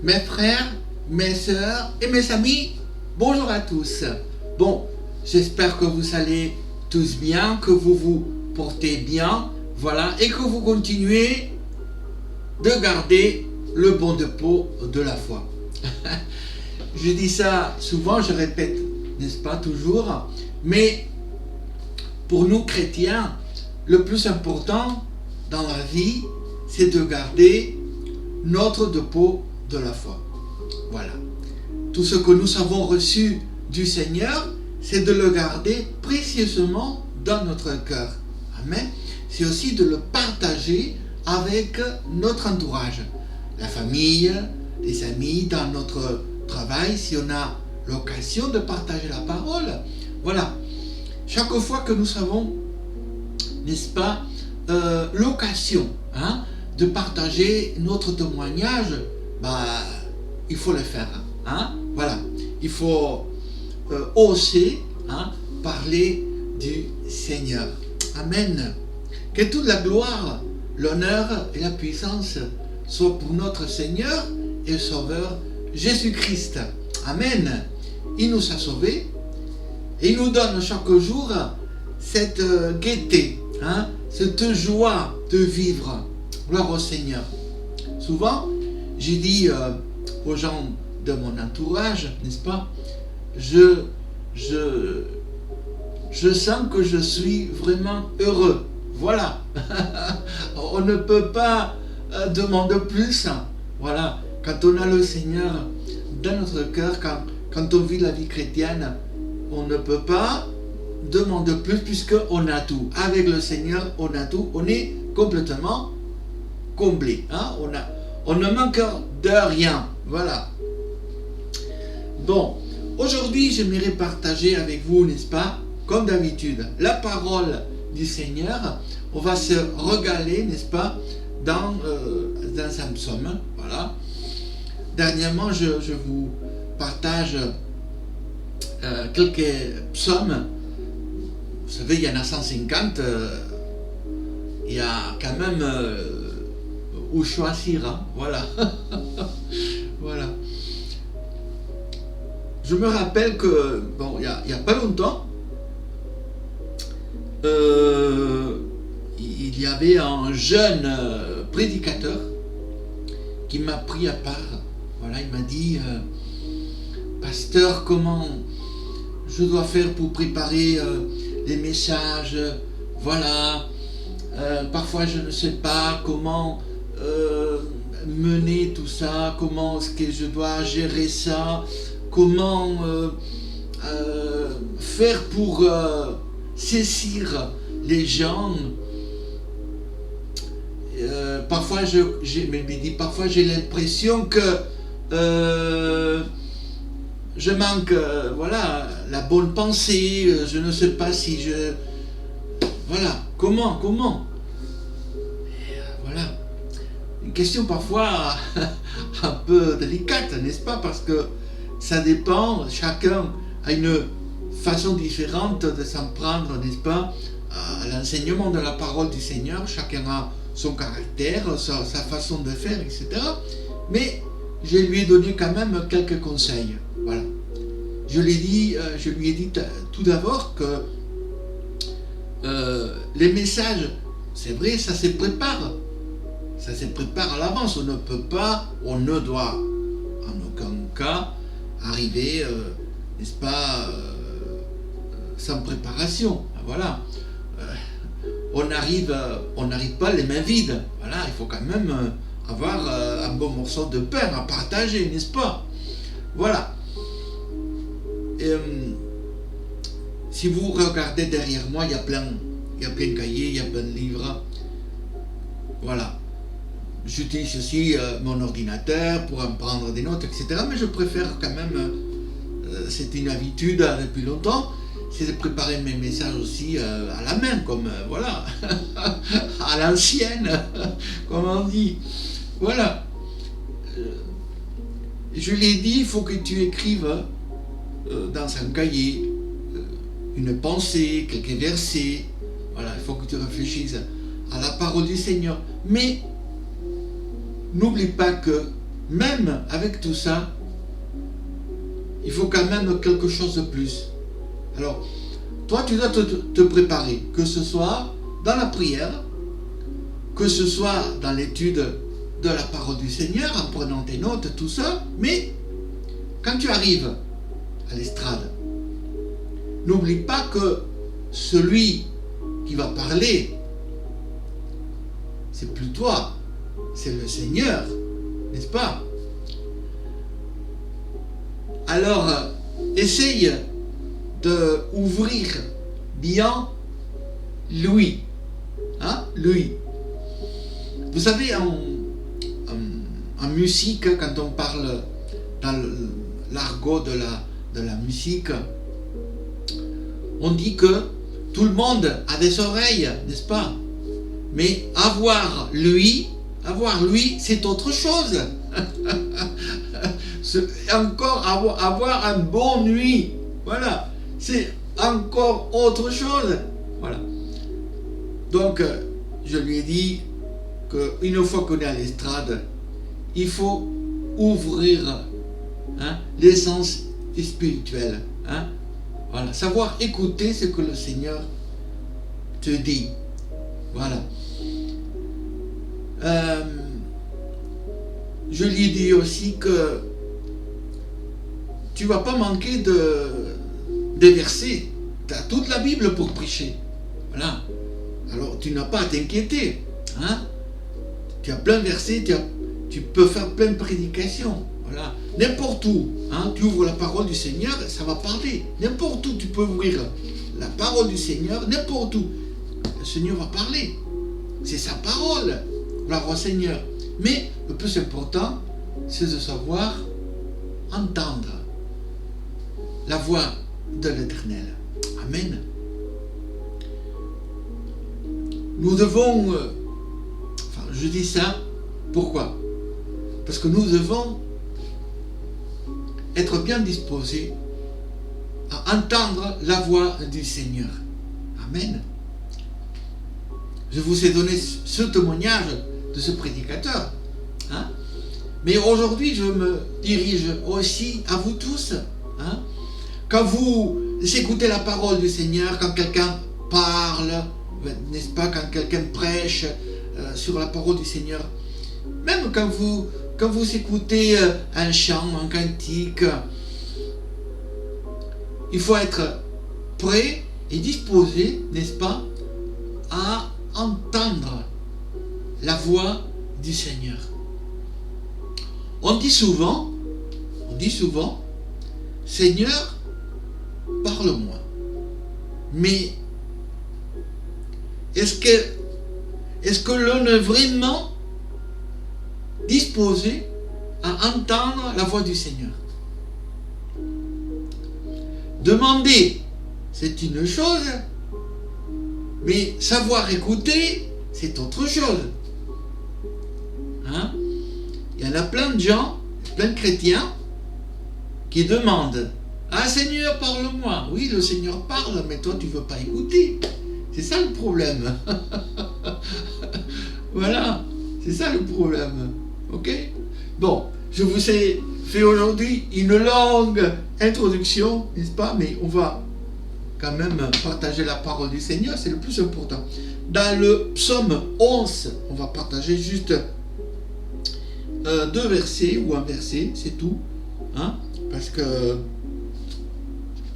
Mes frères, mes sœurs et mes amis, bonjour à tous. Bon, j'espère que vous allez tous bien, que vous vous portez bien, voilà, et que vous continuez de garder le bon dépôt de la foi. Je dis ça souvent, je répète, n'est-ce pas, toujours, mais pour nous chrétiens, le plus important dans la vie, c'est de garder notre dépôt de la foi. Voilà. Tout ce que nous avons reçu du Seigneur, c'est de le garder précieusement dans notre cœur. Amen. C'est aussi de le partager avec notre entourage, la famille, les amis, dans notre travail, si on a l'occasion de partager la parole. Voilà. Chaque fois que nous avons, n'est-ce pas, l'occasion de partager notre témoignage, il faut le faire. Voilà. Il faut oser parler du Seigneur. Amen. Que toute la gloire, l'honneur et la puissance soient pour notre Seigneur et Sauveur Jésus-Christ. Amen. Il nous a sauvés et il nous donne chaque jour cette gaieté, cette joie de vivre. Gloire au Seigneur. Souvent, j'ai dit aux gens de mon entourage, n'est-ce pas, je sens que je suis vraiment heureux. Voilà. On ne peut pas demander plus. Voilà. Quand on a le Seigneur dans notre cœur, quand on vit la vie chrétienne, on ne peut pas demander plus puisqu'on a tout. Avec le Seigneur, on a tout. On est complètement comblé. On ne manque de rien. Voilà. Bon, aujourd'hui, j'aimerais partager avec vous, n'est-ce pas, comme d'habitude, la parole du Seigneur. On va se regaler, n'est-ce pas, dans un psaume. Voilà. Dernièrement, je vous partage quelques psaumes. Vous savez, il y en a 150. Il y a quand même où choisir. Voilà. Voilà. Je me rappelle que, bon, il n'y a pas longtemps, il y avait un jeune prédicateur qui m'a pris à part. Voilà, il m'a dit, pasteur, comment je dois faire pour préparer les messages? Voilà, parfois je ne sais pas comment mener tout ça, comment est-ce que je dois gérer ça, comment faire pour saisir les gens. Parfois j'ai l'impression que je manque voilà, la bonne pensée, je ne sais pas si je... Voilà, comment voilà. Une question parfois un peu délicate, n'est-ce pas? Parce que ça dépend, chacun a une façon différente de s'en prendre, n'est-ce pas, à l'enseignement de la parole du Seigneur. Chacun a son caractère, sa façon de faire, etc. Mais je lui ai donné quand même quelques conseils. Voilà. Je lui ai dit tout d'abord que les messages, c'est vrai, ça se prépare. Ça se prépare à l'avance. On ne peut pas, on ne doit en aucun cas arriver, n'est-ce pas, sans préparation. Voilà. On n'arrive pas les mains vides. Voilà, il faut quand même avoir un bon morceau de pain à partager, n'est-ce pas? Voilà. Et, si vous regardez derrière moi, il y a plein de cahiers, il y a plein de livres. Voilà. J'utilise aussi mon ordinateur pour en prendre des notes, etc. Mais je préfère quand même, c'est une habitude depuis longtemps, c'est de préparer mes messages aussi à la main, comme voilà, à l'ancienne, comme on dit. Voilà. Je l'ai dit, il faut que tu écrives dans un cahier une pensée, quelques versets. Voilà, il faut que tu réfléchisses à la parole du Seigneur. Mais n'oublie pas que même avec tout ça, il faut quand même quelque chose de plus. Alors, toi, tu dois te préparer, que ce soit dans la prière, que ce soit dans l'étude de la parole du Seigneur, en prenant tes notes, tout ça, mais quand tu arrives à l'estrade, n'oublie pas que celui qui va parler, c'est plus toi, c'est le Seigneur, n'est-ce pas? Alors, essaye d'ouvrir bien lui. Hein? Lui. Vous savez, en musique, quand on parle dans l'argot de la musique, on dit que tout le monde a des oreilles, n'est-ce pas? Mais avoir lui, c'est autre chose. Encore avoir un bon lui, voilà, c'est encore autre chose. Voilà. Donc, je lui ai dit qu'une fois qu'on est à l'estrade, il faut ouvrir l'essence spirituelle. Voilà. Savoir écouter ce que le Seigneur te dit. Voilà. Je lui ai dit aussi que tu ne vas pas manquer des versets. Tu as toute la Bible pour prêcher. Voilà. Alors tu n'as pas à t'inquiéter. Tu as plein de versets, tu peux faire plein de prédications. Voilà. N'importe où, tu ouvres la parole du Seigneur, ça va parler. N'importe où tu peux ouvrir la parole du Seigneur, n'importe où. Le Seigneur va parler. C'est sa parole, la voix Seigneur. Mais le plus important, c'est de savoir entendre la voix de l'Éternel. Amen. Nous devons, je dis ça, pourquoi? Parce que nous devons être bien disposés à entendre la voix du Seigneur. Amen. Je vous ai donné ce témoignage de ce prédicateur. Mais aujourd'hui, je me dirige aussi à vous tous. Quand vous écoutez la parole du Seigneur, quand quelqu'un parle, n'est-ce pas, quand quelqu'un prêche sur la parole du Seigneur, même quand vous écoutez un chant, un cantique, il faut être prêt et disposé, n'est-ce pas, à entendre la voix du Seigneur. On dit souvent, Seigneur, parle-moi. Mais est-ce que l'on est vraiment disposé à entendre la voix du Seigneur? Demander, c'est une chose, mais savoir écouter, c'est autre chose. Il y en a plein de gens, plein de chrétiens, qui demandent: ah Seigneur, parle-moi. Oui, le Seigneur parle, mais toi tu ne veux pas écouter. C'est ça le problème. Voilà, c'est ça le problème. Ok? Bon, je vous ai fait aujourd'hui une longue introduction, n'est-ce pas? Mais on va quand même partager la parole du Seigneur, c'est le plus important. Dans le psaume 11, on va partager juste 2 versets ou un verset, c'est tout. Parce que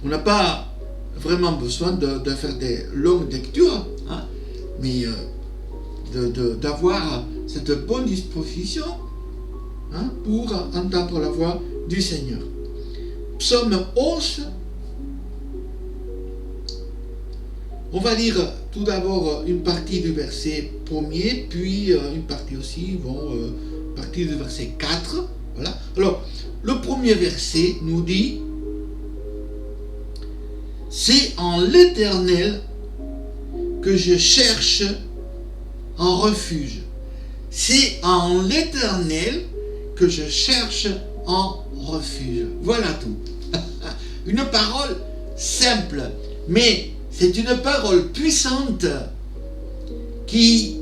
on n'a pas vraiment besoin de faire des longues lectures, mais d'avoir cette bonne disposition pour entendre la voix du Seigneur. Psaume 11, on va lire tout d'abord une partie du verset 1er, puis une partie aussi, partie du verset 4. Voilà. Alors, le premier verset nous dit: c'est en l'Éternel que je cherche un refuge. C'est en l'Éternel que je cherche un refuge. Voilà tout. Une parole simple, mais c'est une parole puissante qui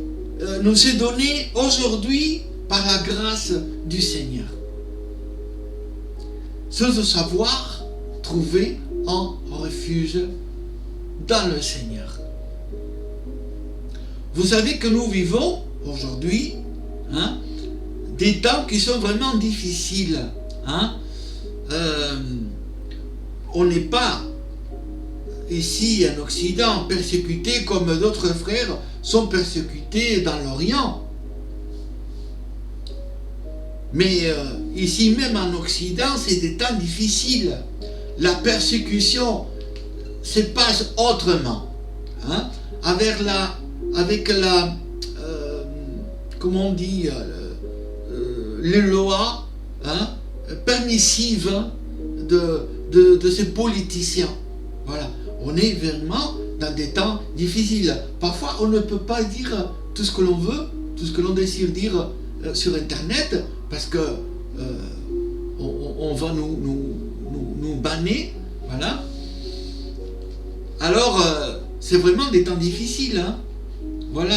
nous est donnée aujourd'hui par la grâce du Seigneur. c'est de savoir trouver un refuge dans le Seigneur. Vous savez que nous vivons aujourd'hui des temps qui sont vraiment difficiles. On n'est pas ici en Occident persécutés comme d'autres frères sont persécutés dans l'Orient. Mais ici même en Occident, c'est des temps difficiles. La persécution se passe autrement. Avec la comment on dit, les lois permissives de ces politiciens. Voilà. On est vraiment dans des temps difficiles. Parfois, on ne peut pas dire tout ce que l'on veut, tout ce que l'on désire dire sur Internet, parce que on va nous banner. Voilà. Alors, c'est vraiment des temps difficiles. Voilà.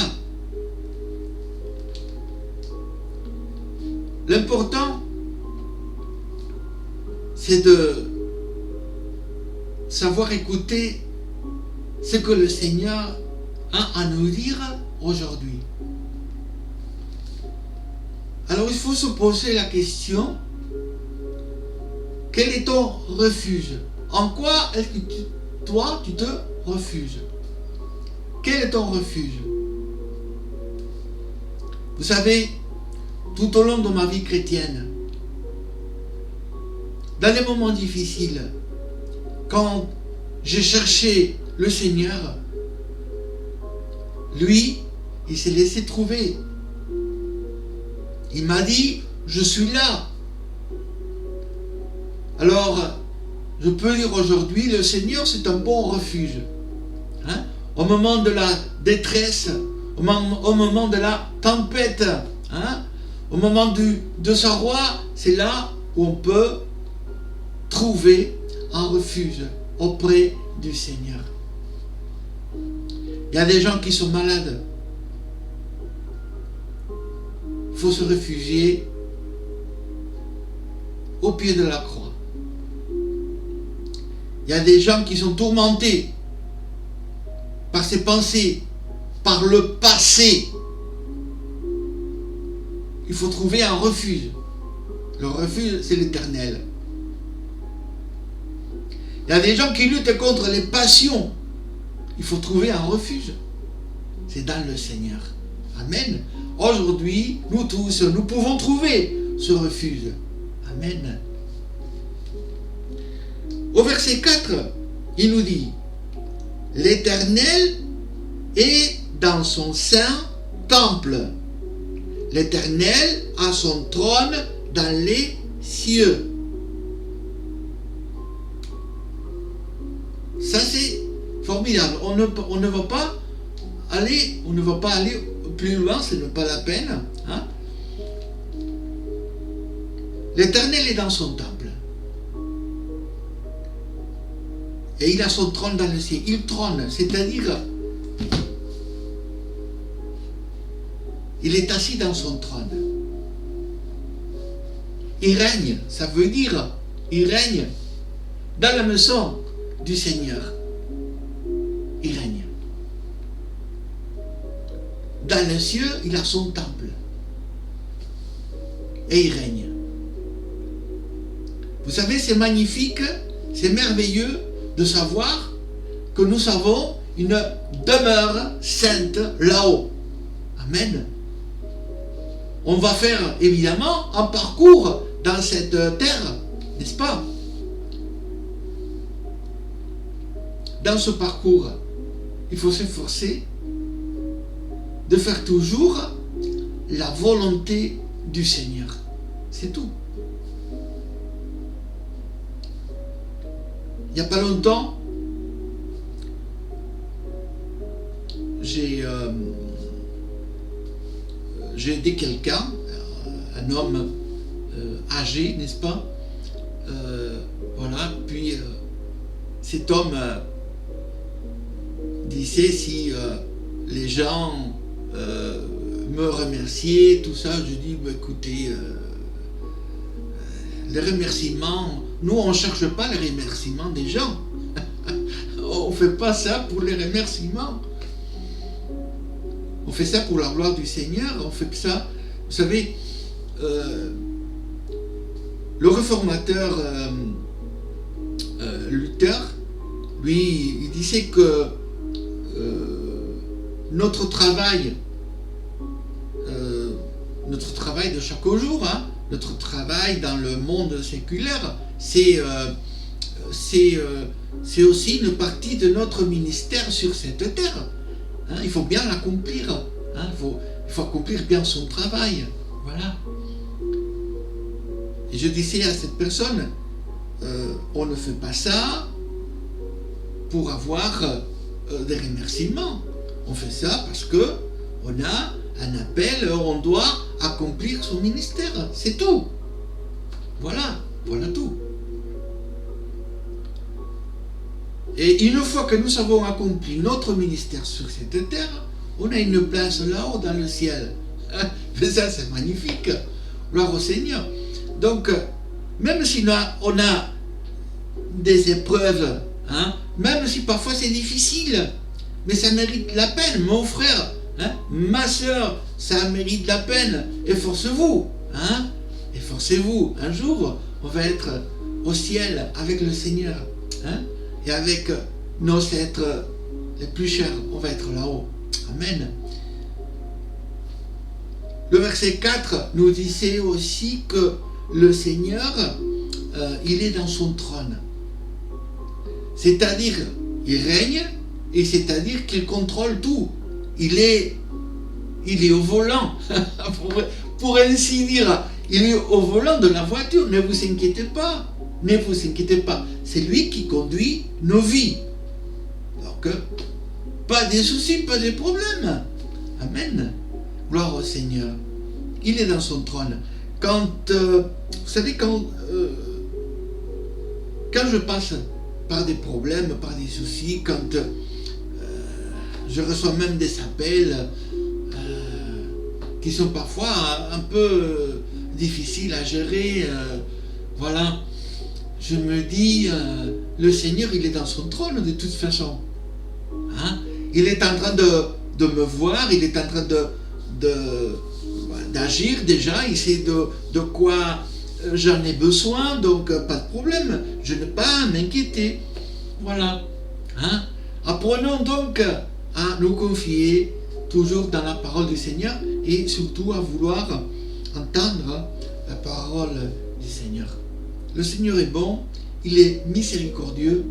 L'important, c'est de savoir écouter ce que le Seigneur a à nous dire aujourd'hui. Alors il faut se poser la question, quel est ton refuge? En quoi est-ce que toi tu te refuges? Quel est ton refuge? Vous savez, tout au long de ma vie chrétienne, dans les moments difficiles, quand j'ai cherché le Seigneur, lui, il s'est laissé trouver. Il m'a dit, je suis là. Alors, je peux dire aujourd'hui, le Seigneur, c'est un bon refuge. Au moment de la détresse, au moment de la tempête, au moment de sa roi, c'est là où on peut trouver un refuge auprès du Seigneur. Il y a des gens qui sont malades. Il faut se réfugier au pied de la croix. Il y a des gens qui sont tourmentés par ses pensées, par le passé. Il faut trouver un refuge. Le refuge, c'est l'Éternel. Il y a des gens qui luttent contre les passions. Il faut trouver un refuge. C'est dans le Seigneur. Amen. Aujourd'hui, nous tous, nous pouvons trouver ce refuge. Amen. Au verset 4, il nous dit, l'Éternel est dans son saint temple. L'Éternel a son trône dans les cieux. Ça c'est formidable. On ne va pas aller plus loin, ce n'est pas la peine. L'Éternel est dans son temple. Et il a son trône dans le ciel. Il trône, c'est-à-dire il est assis dans son trône. Il règne, ça veut dire il règne dans la maison du Seigneur. Il règne. Dans les cieux, il a son temple. Et il règne. Vous savez, c'est magnifique, c'est merveilleux de savoir que nous avons une demeure sainte là-haut. Amen. On va faire évidemment un parcours dans cette terre, n'est-ce pas? Dans ce parcours, il faut s'efforcer de faire toujours la volonté du Seigneur. C'est tout. Il n'y a pas longtemps, j'ai aidé quelqu'un, un homme âgé, n'est-ce pas? Voilà, puis cet homme disait si les gens me remerciaient, tout ça, je dis, bah, écoutez, les remerciements, nous on ne cherche pas les remerciements des gens. On ne fait pas ça pour les remerciements. On fait ça pour la gloire du Seigneur. On fait ça, vous savez, le réformateur Luther, lui, il disait que notre travail de chaque jour, hein, notre travail dans le monde séculaire, c'est aussi une partie de notre ministère sur cette terre. Hein, il faut bien l'accomplir. Hein, il faut accomplir bien son travail. Voilà. Et je disais à cette personne, on ne fait pas ça pour avoir des remerciements. On fait ça parce que on a un appel, on doit accomplir son ministère. C'est tout. Voilà tout. Et une fois que nous avons accompli notre ministère sur cette terre, on a une place là-haut dans le ciel. Mais ça, c'est magnifique. Gloire au Seigneur. Donc, même si on a des épreuves, hein, même si parfois c'est difficile, mais ça mérite la peine, mon frère, hein, ma soeur, ça mérite la peine. Efforcez-vous, hein, efforcez-vous. Un jour, on va être au ciel avec le Seigneur, hein, et avec nos êtres les plus chers, on va être là-haut. Amen. Le verset 4 nous disait aussi que le Seigneur, il est dans son trône. C'est-à-dire, il règne, et c'est-à-dire qu'il contrôle tout. Il est au volant, pour ainsi dire. Il est au volant de la voiture. Ne vous inquiétez pas. Ne vous inquiétez pas. C'est lui qui conduit nos vies. Donc, pas de soucis, pas de problèmes. Amen. Gloire au Seigneur. Il est dans son trône. Quand, vous savez, quand je passe par des problèmes, par des soucis, quand je reçois même des appels qui sont parfois un peu difficiles à gérer, voilà, je me dis, le Seigneur, il est dans son trône de toute façon. Hein? Il est en train de me voir, il est en train d'agir déjà, il sait de quoi j'en ai besoin, donc pas de problème, je n'ai pas à m'inquiéter. Voilà. Hein? Apprenons donc à nous confier toujours dans la parole du Seigneur et surtout à vouloir entendre la parole du Seigneur. Le Seigneur est bon, il est miséricordieux,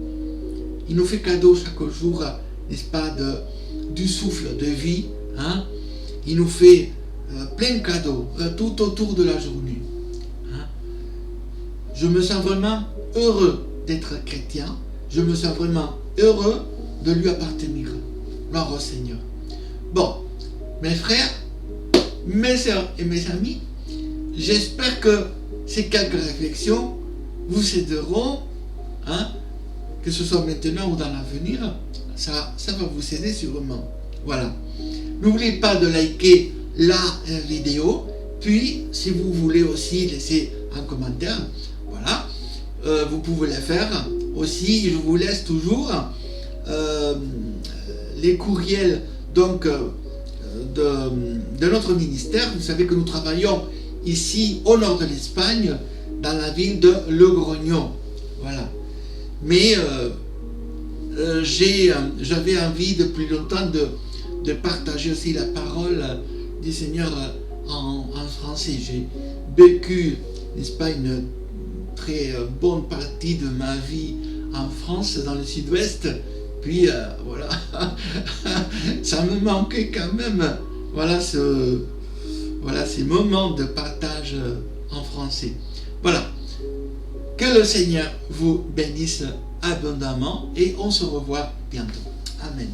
il nous fait cadeau chaque jour, n'est-ce pas, du souffle de vie, hein? Il nous fait plein de cadeaux tout autour de la journée. Hein? Je me sens vraiment heureux d'être chrétien, je me sens vraiment heureux de lui appartenir. Gloire au Seigneur. Bon, mes frères, mes sœurs et mes amis, j'espère que ces quelques réflexions vous aideront, hein, que ce soit maintenant ou dans l'avenir, ça va vous aider sûrement. Voilà. N'oubliez pas de liker la vidéo, puis si vous voulez aussi laisser un commentaire, voilà, vous pouvez le faire. Aussi, je vous laisse toujours les courriels donc de notre ministère. Vous savez que nous travaillons ici au nord de l'Espagne, dans la ville de Logroño. Voilà. Mais j'avais envie depuis longtemps de partager aussi la parole du Seigneur en français. J'ai vécu, n'est-ce pas, une très bonne partie de ma vie en France, dans le sud-ouest. Puis voilà, ça me manquait quand même. Voilà, ces moments de partage en français. Voilà. Que le Seigneur vous bénisse abondamment et on se revoit bientôt. Amen.